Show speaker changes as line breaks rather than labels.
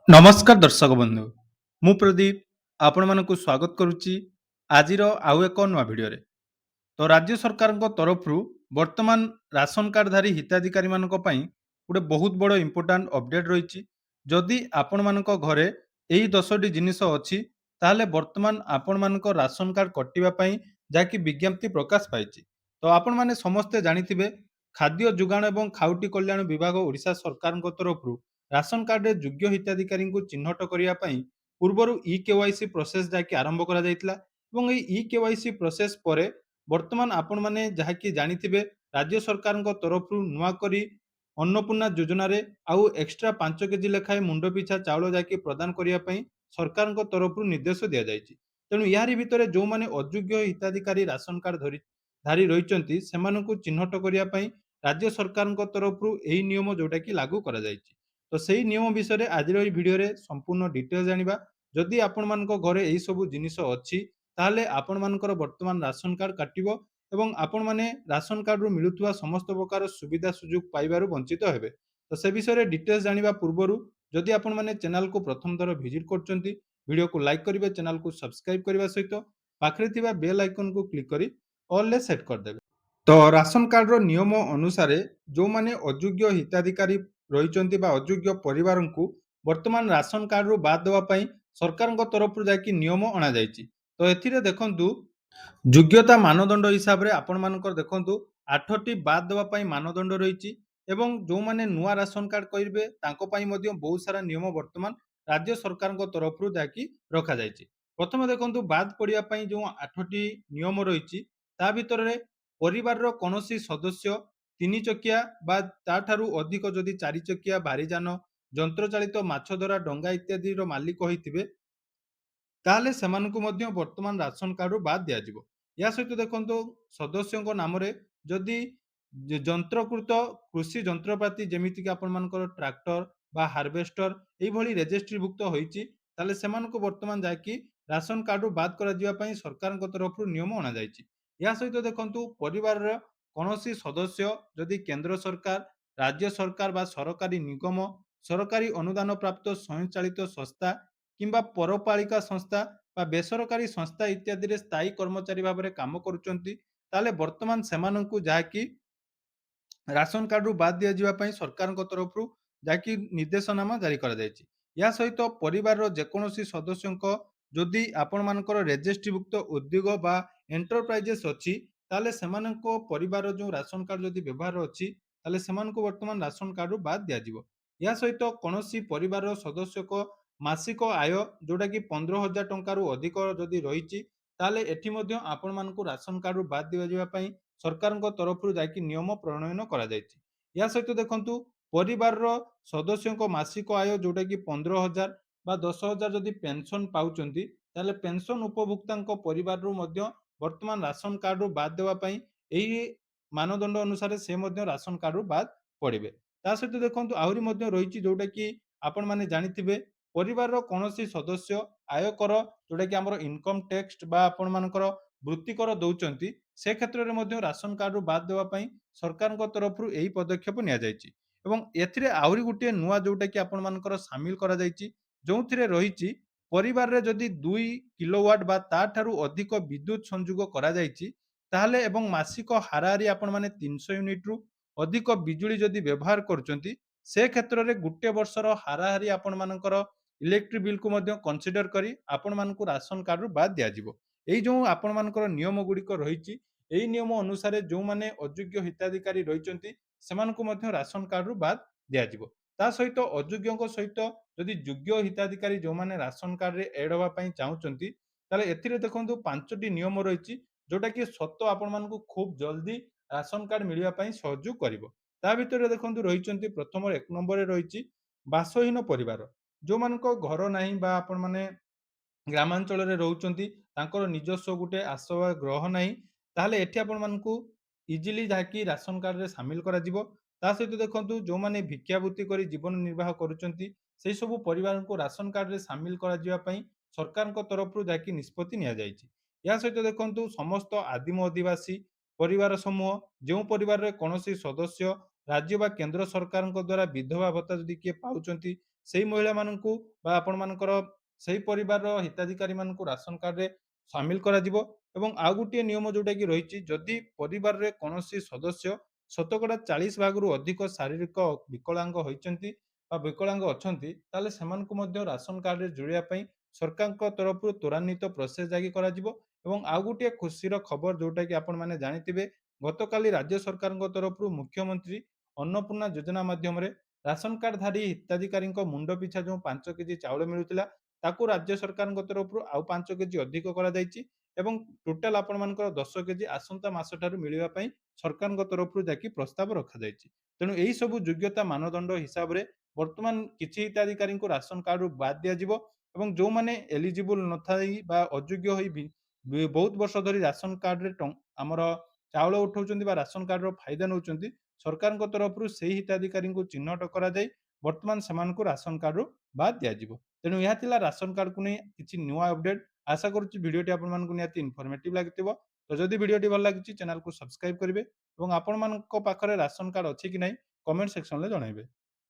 ନମସ୍କାର ଦର୍ଶକ ବନ୍ଧୁ, ମୁଁ ପ୍ରଦୀପ ଆପଣମାନଙ୍କୁ ସ୍ୱାଗତ କରୁଛି ଆଜିର ଆଉ ଏକ ନୂଆ ଭିଡ଼ିଓରେ। ତ ରାଜ୍ୟ ସରକାରଙ୍କ ତରଫରୁ ବର୍ତ୍ତମାନ ରାସନ କାର୍ଡଧାରୀ ହିତାଧିକାରୀମାନଙ୍କ ପାଇଁ ଗୋଟେ ବହୁତ ବଡ଼ ଇମ୍ପୋର୍ଟାଣ୍ଟ ଅପଡେଟ୍ ରହିଛି। ଯଦି ଆପଣମାନଙ୍କ ଘରେ ଏହି 10ଟି ଜିନିଷ ଅଛି, ତାହେଲେ ବର୍ତ୍ତମାନ ଆପଣମାନଙ୍କ ରାସନ କାର୍ଡ କଟିବା ପାଇଁ ଯାହାକି ବିଜ୍ଞପ୍ତି ପ୍ରକାଶ ପାଇଛି। ତ ଆପଣମାନେ ସମସ୍ତେ ଜାଣିଥିବେ, ଖାଦ୍ୟ ଯୋଗାଣ ଏବଂ ଖାଉଟି କଲ୍ୟାଣ ବିଭାଗ ଓଡ଼ିଶା ସରକାରଙ୍କ ତରଫରୁ ରାସନ କାର୍ଡରେ ଯୋଗ୍ୟ ହିତାଧିକାରୀଙ୍କୁ ଚିହ୍ନଟ କରିବା ପାଇଁ ପୂର୍ବରୁ ଇ-କେୱାଇସି ପ୍ରୋସେସ୍ ଯାହାକି ଆରମ୍ଭ କରାଯାଇଥିଲା ଏବଂ ଏହି ଇ-କେୱାଇସି ପ୍ରୋସେସ୍ ପରେ ବର୍ତ୍ତମାନ ଆପଣମାନେ ଯାହାକି ଜାଣିଥିବେ, ରାଜ୍ୟ ସରକାରଙ୍କ ତରଫରୁ ନୂଆ କରି ଅନ୍ନପୂର୍ଣ୍ଣା ଯୋଜନାରେ ଆଉ ଏକ୍ସଟ୍ରା 5 କେଜି ଲେଖାଏଁ ମୁଣ୍ଡ ପିଛା ଚାଉଳ ଯାହାକି ପ୍ରଦାନ କରିବା ପାଇଁ ସରକାରଙ୍କ ତରଫରୁ ନିର୍ଦ୍ଦେଶ ଦିଆଯାଇଛି। ତେଣୁ ଏହାରି ଭିତରେ ଯେଉଁମାନେ ଅଯୋଗ୍ୟ ହିତାଧିକାରୀ ରାସନ କାର୍ଡ ଧାରୀ ରହିଛନ୍ତି, ସେମାନଙ୍କୁ ଚିହ୍ନଟ କରିବା ପାଇଁ ରାଜ୍ୟ ସରକାରଙ୍କ ତରଫରୁ ଏହି ନିୟମ ଯେଉଁଟାକି ଲାଗୁ କରାଯାଇଛି। ତ ସେଇ ନିୟମ ବିଷୟରେ ଆଜିର ଏହି ଭିଡ଼ିଓରେ ସମ୍ପୂର୍ଣ୍ଣ ଡିଟେଲ୍ ଜାଣିବା। ଯଦି ଆପଣମାନଙ୍କ ଘରେ ଏହିସବୁ ଜିନିଷ ଅଛି, ତାହେଲେ ଆପଣମାନଙ୍କର ବର୍ତ୍ତମାନ ରାସନ କାର୍ଡ କାଟିବ ଏବଂ ଆପଣମାନେ ରାସନ କାର୍ଡରୁ ମିଳୁଥିବା ସମସ୍ତ ପ୍ରକାର ସୁବିଧା ସୁଯୋଗ ପାଇବାରୁ ବଞ୍ଚିତ ହେବେ। ତ ସେ ବିଷୟରେ ଡିଟେଲ୍ସ ଜାଣିବା ପୂର୍ବରୁ ଯଦି ଆପଣମାନେ ଚ୍ୟାନେଲକୁ ପ୍ରଥମ ଥର ଭିଜିଟ୍ କରୁଛନ୍ତି, ଭିଡ଼ିଓକୁ ଲାଇକ୍ କରିବେ, ଚ୍ୟାନେଲକୁ ସବସ୍କ୍ରାଇବ୍ କରିବା ସହିତ ପାଖରେ ଥିବା ବେଲ୍ ଆଇକନକୁ କ୍ଲିକ୍ କରି ଅଲ୍ରେ ସେଟ୍ କରିଦେବେ। ତ ରାସନ କାର୍ଡର ନିୟମ ଅନୁସାରେ ଯେଉଁମାନେ ଅଯୋଗ୍ୟ ହିତାଧିକାରୀ ରହିଛନ୍ତି ବା ଅଯୋଗ୍ୟ ପରିବାରଙ୍କୁ ବର୍ତ୍ତମାନ ରାସନ କାର୍ଡରୁ ବାଦ୍ ଦେବା ପାଇଁ ସରକାରଙ୍କ ତରଫରୁ ଯାହାକି ନିୟମ ଅଣାଯାଇଛି। ତ ଏଥିରେ ଦେଖନ୍ତୁ, ଯୋଗ୍ୟତା ମାନଦଣ୍ଡ ହିସାବରେ ଆପଣମାନଙ୍କର ଦେଖନ୍ତୁ 8ଟି ବାଦ୍ ଦେବା ପାଇଁ ମାନଦଣ୍ଡ ରହିଛି ଏବଂ ଯେଉଁମାନେ ନୂଆ ରାସନ କାର୍ଡ କରିବେ ତାଙ୍କ ପାଇଁ ମଧ୍ୟ ବହୁତ ସାରା ନିୟମ ବର୍ତ୍ତମାନ ରାଜ୍ୟ ସରକାରଙ୍କ ତରଫରୁ ଯାହାକି ରଖାଯାଇଛି। ପ୍ରଥମେ ଦେଖନ୍ତୁ, ବାଦ୍ ପଡ଼ିବା ପାଇଁ ଯେଉଁ 8ଟି ନିୟମ ରହିଛି, ତା ଭିତରେ ପରିବାରର କୌଣସି ସଦସ୍ୟ 3 ଚକିଆ ବା ତାଠାରୁ ଅଧିକ ଯଦି 4 ଚକିଆ ଭାରୀଯାନ, ଯନ୍ତ୍ରଚାଳିତ ମାଛ ଧରା ଡଙ୍ଗା ଇତ୍ୟାଦିର ମାଲିକ ହୋଇଥିବେ, ତାହେଲେ ସେମାନଙ୍କୁ ମଧ୍ୟ ବର୍ତ୍ତମାନ ରାସନ କାର୍ଡରୁ ବାଦ୍ ଦିଆଯିବ। ଏହା ସହିତ ଦେଖନ୍ତୁ, ସଦସ୍ୟଙ୍କ ନାମରେ ଯଦି ଯନ୍ତ୍ରକୃତ କୃଷି ଯନ୍ତ୍ରପାତି ଯେମିତିକି ଆପଣମାନଙ୍କର ଟ୍ରାକ୍ଟର ବା ହାର୍ଭେଷ୍ଟର ଏଇଭଳି ରେଜିଷ୍ଟ୍ରିଭୁକ୍ତ ହୋଇଛି, ତାହେଲେ ସେମାନଙ୍କୁ ବର୍ତ୍ତମାନ ଯାହାକି ରାସନ କାର୍ଡରୁ ବାଦ୍ କରାଯିବା ପାଇଁ ସରକାରଙ୍କ ତରଫରୁ ନିୟମ ଅଣାଯାଇଛି। ଏହା ସହିତ ଦେଖନ୍ତୁ, ପରିବାରର କୌଣସି ସଦସ୍ୟ ଯଦି କେନ୍ଦ୍ର ସରକାର, ରାଜ୍ୟ ସରକାର ବା ସରକାରୀ ନିଗମ, ସରକାରୀ ଅନୁଦାନ ପ୍ରାପ୍ତ ସ୍ୱୟଂଚାଳିତ ସଂସ୍ଥା କିମ୍ବା ପୌରପାଳିକା ସଂସ୍ଥା ବା ବେସରକାରୀ ସଂସ୍ଥା ଇତ୍ୟାଦିରେ ସ୍ଥାୟୀ କର୍ମଚାରୀ ଭାବରେ କାମ କରୁଛନ୍ତି, ତାହେଲେ ବର୍ତ୍ତମାନ ସେମାନଙ୍କୁ ଯାହାକି ରାସନ କାର୍ଡରୁ ବାଦ୍ ଦିଆଯିବା ପାଇଁ ସରକାରଙ୍କ ତରଫରୁ ଯାହାକି ନିର୍ଦ୍ଦେଶନାମା ଜାରି କରାଯାଇଛି। ଏହା ସହିତ ପରିବାରର ଯେକୌଣସି ସଦସ୍ୟଙ୍କ ଯଦି ଆପଣମାନଙ୍କର ରେଜିଷ୍ଟ୍ରିଭୁକ୍ତ ଉଦ୍ୟୋଗ ବା ଏଣ୍ଟରପ୍ରାଇଜେସ୍ ଅଛି, ତାହେଲେ ସେମାନଙ୍କ ପରିବାରର ଯେଉଁ ରାସନ କାର୍ଡ ଯଦି ବ୍ୟବହାର ଅଛି, ତାହେଲେ ସେମାନଙ୍କୁ ବର୍ତ୍ତମାନ ରାସନ କାର୍ଡରୁ ବାଦ୍ ଦିଆଯିବ। ଏହା ସହିତ କୌଣସି ପରିବାରର ସଦସ୍ୟଙ୍କ ମାସିକ ଆୟ ଯେଉଁଟାକି 15,000 ଟଙ୍କାରୁ ଅଧିକ ଯଦି ରହିଛି, ତାହେଲେ ଏଠି ମଧ୍ୟ ଆପଣମାନଙ୍କୁ ରାସନ କାର୍ଡରୁ ବାଦ୍ ଦିଆଯିବା ପାଇଁ ସରକାରଙ୍କ ତରଫରୁ ଯାହାକି ନିୟମ ପ୍ରଣୟନ କରାଯାଇଛି। ଏହା ସହିତ ଦେଖନ୍ତୁ, ପରିବାରର ସଦସ୍ୟଙ୍କ ମାସିକ ଆୟ ଯେଉଁଟାକି 15,000 ବା 10,000 ଯଦି ପେନସନ ପାଉଛନ୍ତି, ତାହେଲେ ପେନସନ ଉପଭୋକ୍ତାଙ୍କ ପରିବାରରୁ ମଧ୍ୟ ବର୍ତ୍ତମାନ ରାସନ କାର୍ଡରୁ ବାଦ୍ ଦେବା ପାଇଁ ଏହି ମାନଦଣ୍ଡ ଅନୁସାରେ ସେ ମଧ୍ୟ ରାସନ କାର୍ଡରୁ ବାଦ୍ ପଡ଼ିବେ। ତା ସହିତ ଦେଖନ୍ତୁ, ଆହୁରି ମଧ୍ୟ ରହିଛି ଯେଉଁଟାକି ଆପଣମାନେ ଜାଣିଥିବେ, ପରିବାରର କୌଣସି ସଦସ୍ୟ ଆୟକର ଯେଉଁଟାକି ଆମର ଇନକମ୍ ଟ୍ୟାକ୍ସ ବା ଆପଣମାନଙ୍କର ବୃତ୍ତିକର ଦେଉଛନ୍ତି, ସେ କ୍ଷେତ୍ରରେ ମଧ୍ୟ ରାସନ କାର୍ଡରୁ ବାଦ୍ ଦେବା ପାଇଁ ସରକାରଙ୍କ ତରଫରୁ ଏହି ପଦକ୍ଷେପ ନିଆଯାଇଛି। ଏବଂ ଏଥିରେ ଆହୁରି ଗୋଟିଏ ନୂଆ ଯେଉଁଟାକି ଆପଣମାନଙ୍କର ସାମିଲ କରାଯାଇଛି, ଯେଉଁଥିରେ ରହିଛି ପରିବାରରେ ଯଦି 2 କିଲୋୱାଟ୍ ବା ତାଠାରୁ ଅଧିକ ବିଦ୍ୟୁତ ସଂଯୋଗ କରାଯାଇଛି, ତାହେଲେ ଏବଂ ମାସିକ ହାରାହାରି ଆପଣମାନେ 300 ୟୁନିଟ୍‌ରୁ ଅଧିକ ବିଜୁଳି ଯଦି ବ୍ୟବହାର କରୁଛନ୍ତି, ସେ କ୍ଷେତ୍ରରେ ଗୋଟେ ବର୍ଷର ହାରାହାରି ଆପଣମାନଙ୍କର ଇଲେକ୍ଟ୍ରିକ୍ ବିଲ୍‌କୁ ମଧ୍ୟ କନସିଡର କରି ଆପଣମାନଙ୍କୁ ରାସନ କାର୍ଡରୁ ବାଦ୍ ଦିଆଯିବ। ଏଇ ଯେଉଁ ଆପଣମାନଙ୍କର ନିୟମ ଗୁଡ଼ିକ ରହିଛି, ଏହି ନିୟମ ଅନୁସାରେ ଯେଉଁମାନେ ଅଯୋଗ୍ୟ ହିତାଧିକାରୀ ରହିଛନ୍ତି, ସେମାନଙ୍କୁ ମଧ୍ୟ ରାସନ କାର୍ଡରୁ ବାଦ୍ ଦିଆଯିବ। ତା ସହିତ ଅଯୋଗ୍ୟଙ୍କ ସହିତ ଯଦି ଯୋଗ୍ୟ ହିତାଧିକାରୀ ଯେଉଁମାନେ ରାସନ କାର୍ଡରେ ଏଡ୍ ହେବା ପାଇଁ ଚାହୁଁଛନ୍ତି, ତାହେଲେ ଏଥିରେ ଦେଖନ୍ତୁ 5ଟି ନିୟମ ରହିଛି, ଯୋଉଟାକି ସତ ଆପଣମାନଙ୍କୁ ଖୁବ୍ ଜଲ୍ଦି ରାସନ କାର୍ଡ ମିଳିବା ପାଇଁ ସହଯୋଗ କରିବ। ତା ଭିତରେ ଦେଖନ୍ତୁ ରହିଛନ୍ତି, ପ୍ରଥମରେ 1 ନମ୍ବରରେ ରହିଛି ବାସହୀନ ପରିବାର। ଯେଉଁମାନଙ୍କ ଘର ନାହିଁ ବା ଆପଣମାନେ ଗ୍ରାମାଞ୍ଚଳରେ ରହୁଛନ୍ତି, ତାଙ୍କର ନିଜସ୍ୱ ଗୋଟେ ଆଶ୍ରୟ ଗୃହ ନାହିଁ, ତାହେଲେ ଏଠି ଆପଣମାନଙ୍କୁ ଇଜିଲି ଯାହାକି ରାସନ କାର୍ଡରେ ସାମିଲ କରାଯିବ। ତା ସହିତ ଦେଖନ୍ତୁ, ଯେଉଁମାନେ ଭିକ୍ଷାବୃତ୍ତି କରି ଜୀବନ ନିର୍ବାହ କରୁଛନ୍ତି, ସେହି ସବୁ ପରିବାରଙ୍କୁ ରାସନ କାର୍ଡରେ ସାମିଲ କରାଯିବା ପାଇଁ ସରକାରଙ୍କ ତରଫରୁ ଯାହାକି ନିଷ୍ପତ୍ତି ନିଆଯାଇଛି। ଏହା ସହିତ ଦେଖନ୍ତୁ, ସମସ୍ତ ଆଦିମ ଅଧିବାସୀ ପରିବାର ସମୂହ, ଯେଉଁ ପରିବାରରେ କୌଣସି ସଦସ୍ୟ ରାଜ୍ୟ ବା କେନ୍ଦ୍ର ସରକାରଙ୍କ ଦ୍ୱାରା ବିଧବା ଭତ୍ତା ଯଦି କିଏ ପାଉଛନ୍ତି, ସେଇ ମହିଳାମାନଙ୍କୁ ବା ଆପଣମାନଙ୍କର ସେଇ ପରିବାରର ହିତାଧିକାରୀମାନଙ୍କୁ ରାସନ କାର୍ଡରେ ସାମିଲ କରାଯିବ। ଏବଂ ଆଉ ଗୋଟିଏ ନିୟମ ଯୋଉଟାକି ରହିଛି, ଯଦି ପରିବାରରେ କୌଣସି ସଦସ୍ୟ ଶତକଡ଼ା 40 ଭାଗରୁ ଅଧିକ ଶାରୀରିକ ବିକଳାଙ୍ଗ ହୋଇଛନ୍ତି ବା ବିକଳାଙ୍ଗ ଅଛନ୍ତି, ତାହେଲେ ସେମାନଙ୍କୁ ମଧ୍ୟ ରାସନ କାର୍ଡରେ ଯୋଡ଼ିବା ପାଇଁ ସରକାରଙ୍କ ତରଫରୁ ତ୍ୱରାନ୍ୱିତ ପ୍ରୋସେସ ଜାରି କରାଯିବ। ଏବଂ ଆଉ ଗୋଟିଏ ଖୁସିର ଖବର ଯୋଉଟାକି ଆପଣମାନେ ଜାଣିଥିବେ, ଗତକାଲି ରାଜ୍ୟ ସରକାରଙ୍କ ତରଫରୁ ମୁଖ୍ୟମନ୍ତ୍ରୀ ଅନ୍ନପୂର୍ଣ୍ଣା ଯୋଜନା ମାଧ୍ୟମରେ ରାସନ କାର୍ଡଧାରୀ ହିତାଧିକାରୀଙ୍କ ମୁଣ୍ଡ ପିଛା ଯେଉଁ 5 କେଜି ଚାଉଳ ମିଳୁଥିଲା, ତାକୁ ରାଜ୍ୟ ସରକାରଙ୍କ ତରଫରୁ ଆଉ 5 କେଜି ଅଧିକ କରାଯାଇଛି ଏବଂ ଟୋଟାଲ ଆପଣମାନଙ୍କର 10 କେଜି ଆସନ୍ତା ମାସଠାରୁ ମିଳିବା ପାଇଁ ସରକାରଙ୍କ ତରଫରୁ ଯାକି ପ୍ରସ୍ତାବ ରଖାଯାଇଛି। ତେଣୁ ଏହି ସବୁ ଯୋଗ୍ୟତା ମାନଦଣ୍ଡ ହିସାବରେ ବର୍ତ୍ତମାନ କିଛି ହିତାଧିକାରୀଙ୍କୁ ରାସନ କାର୍ଡରୁ ବାଦ୍ ଦିଆଯିବ ଏବଂ ଯେଉଁମାନେ ଏଲିଜିବୁଲ ନଥାଇ ବା ଅଯୋଗ୍ୟ ହୋଇ ବହୁତ ବର୍ଷ ଧରି ରାସନ କାର୍ଡରେ ଆମର ଚାଉଳ ଉଠାଉଛନ୍ତି ବା ରାସନ କାର୍ଡର ଫାଇଦା ନେଉଛନ୍ତି, ସରକାରଙ୍କ ତରଫରୁ ସେହି ହିତାଧିକାରୀଙ୍କୁ ଚିହ୍ନଟ କରାଯାଇ ବର୍ତ୍ତମାନ ସେମାନଙ୍କୁ ରାସନ କାର୍ଡରୁ ବାଦ୍ ଦିଆଯିବ। ତେଣୁ ଏହା ଥିଲା ରାସନ କାର୍ଡକୁ ନେଇ କିଛି ନୂଆ ଅପଡେଟ୍। ଆଶା କରୁଛି ଭିଡ଼ିଓଟି ଆପଣମାନଙ୍କୁ ନିହାତି ଇନଫର୍ମେଟିଭ ଲାଗିଥିବ। ତ ଯଦି ଭିଡ଼ିଓଟି ଭଲ ଲାଗିଛି ଚ୍ୟାନେଲକୁ ସବସ୍କ୍ରାଇବ କରିବେ ଏବଂ ଆପଣମାନଙ୍କ ପାଖରେ ରାସନ କାର୍ଡ ଅଛି କି ନାହିଁ କମେଣ୍ଟ ସେକ୍ସନରେ ଜଣାଇବେ।